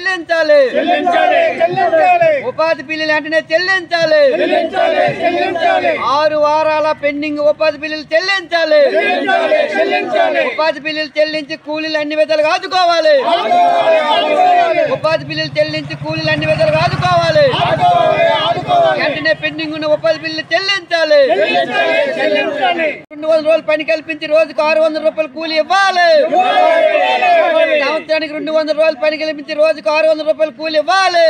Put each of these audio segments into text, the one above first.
చెల్లించాలి ఉపాధి బిల్లులు వెంటనే చెల్లించాలి 6 వారాల పెండింగ్ ఉపాధి బిల్లులు చెల్లించాలి ఉపాధి బిల్లులు చెల్లించి కూలీలు అన్ని విధాలుగా ఆదుకోవాలి ఉపాధి బిల్లులు చెల్లించి కూలీలు అన్ని విధాలుగా ఆదుకోవాలి వెంటనే పెండింగ్ ఉన్న ఉపాధి బిల్లులు చెల్లించాలి 200 రోజులు పని కల్పించి రోజుకు 600 రూపాయలు కూలీ ఇవ్వాలి సంవత్సరానికి 200 రోజులు పని కల్పించి రోజుకు 600 రూపాయలు కూలీ ఇవ్వాలి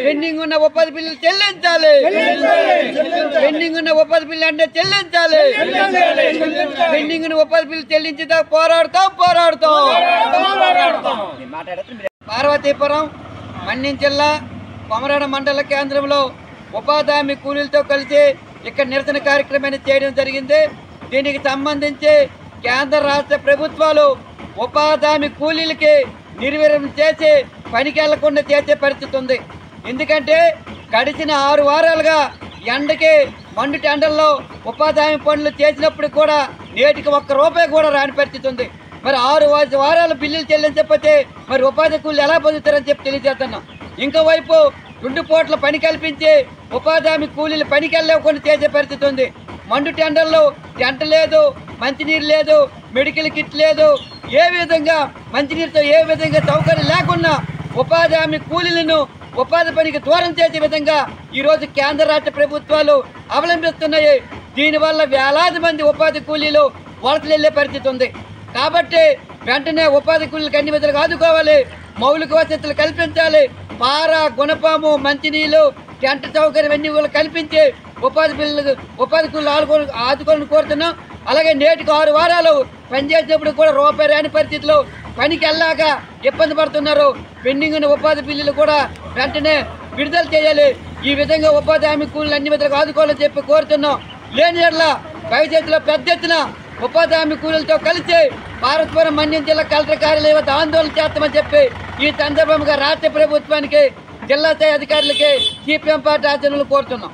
పెండింగ్ ఉన్న ఉపాధి బిల్లులు చెల్లించాలి పెండింగ్ ఉన్న ఉపాధి బిల్లు అంటే చెల్లించాలి పెండింగ్ ఉన్న ఉపాధి బిల్లు చెల్లించేదా పోరాడతాం పార్వతీపురం మన్యం జిల్లా కొమరాడ మండల కేంద్రంలో ఉపాధి హామీ కూలీలతో కలిసి ఇక్కడ నిరసన కార్యక్రమాన్ని చేయడం జరిగింది. దీనికి సంబంధించి కేంద్ర రాష్ట్ర ప్రభుత్వాలు ఉపాధి హామీ కూలీలకి నిర్వీర్యం చేసి పనికి వెళ్లకుండా చేసే పరిస్థితి ఉంది. ఎందుకంటే గడిచిన 6 వారాలుగా ఎండకి మండు టెండర్లో ఉపాధి హామీ పనులు చేసినప్పుడు కూడా నేటికి 1 రూపాయి కూడా రాని పరిస్థితి ఉంది. మరి 6 వారాలు బిల్లులు చెల్లించకపోతే మరి ఉపాధి కూలీలు ఎలా పొందుతారని చెప్పి తెలియజేస్తున్నాం. ఇంకోవైపు 2 పూట్ల పని కల్పించి ఉపాధి హామీ కూలీలు పనికి వెళ్ళకుండా చేసే పరిస్థితి ఉంది. మండు టెండర్లో టెంట లేదు, మంచినీరు లేదు, మెడికల్ కిట్ లేదు. ఏ విధంగా మంచినీరుతో ఏ విధంగా సౌకర్యం లేకుండా ఉపాధి హామీ కూలీలను ఉపాధి పనికి దూరం చేసే విధంగా ఈరోజు కేంద్ర రాష్ట్ర ప్రభుత్వాలు అవలంబిస్తున్నాయి. దీనివల్ల వేలాది మంది ఉపాధి కూలీలు వలసలు వెళ్లే పరిస్థితి ఉంది. కాబట్టి వెంటనే ఉపాధి కూలీలకు అన్ని విధాలుగా ఆదుకోవాలి, మౌలిక వసతులు కల్పించాలి. పార, గుణపాము, మంచినీళ్ళు, టెంట సౌకర్యం అన్ని కల్పించి ఉపాధి కూలీలు ఆదుకోవాలని కోరుతున్నాం. అలాగే నేటికి 6 వారాలు పనిచేసినప్పుడు కూడా రూపాయి రాని పరిస్థితుల్లో పనికి వెళ్ళాక ఇబ్బంది పడుతున్నారు. పెండింగ్ ఉన్న ఉపాధి బిల్లులు కూడా వెంటనే విడుదల చేయాలి. ఈ విధంగా ఉపాధి హామీ కూలీలు అన్ని విధాలుగా ఆదుకోవాలని చెప్పి కోరుతున్నాం. లేని ఎడల భవిష్యత్తులో పెద్ద ఎత్తున ఉపాధి హామీ కూలీలతో కలిసి పార్వతీపురం మన్యం జిల్లా కలెక్టర్ కార్యాలయం వద్ద ఆందోళన చేస్తామని చెప్పి ఈ సందర్భంగా రాష్ట్ర ప్రభుత్వానికి, జిల్లా స్థాయి అధికారులకి సిపిఎం పార్టీ ఆచరణలు కోరుతున్నాం.